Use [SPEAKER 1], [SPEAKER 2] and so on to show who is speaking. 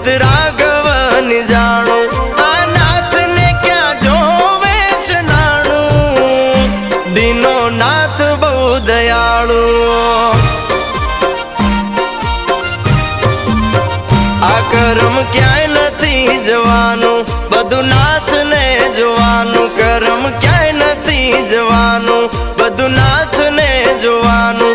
[SPEAKER 1] ભગત રાઘવની જાણું આ નાથ ને ક્યાં જોવે છે નાણું દીનો નાથ બહુ દયાળુ આ કરમ ક્યાંય નથી જવાનું બધું નાથ ને જોવાનું કરમ ક્યાંય નથી જવાનું બધું નાથ ને જોવાનું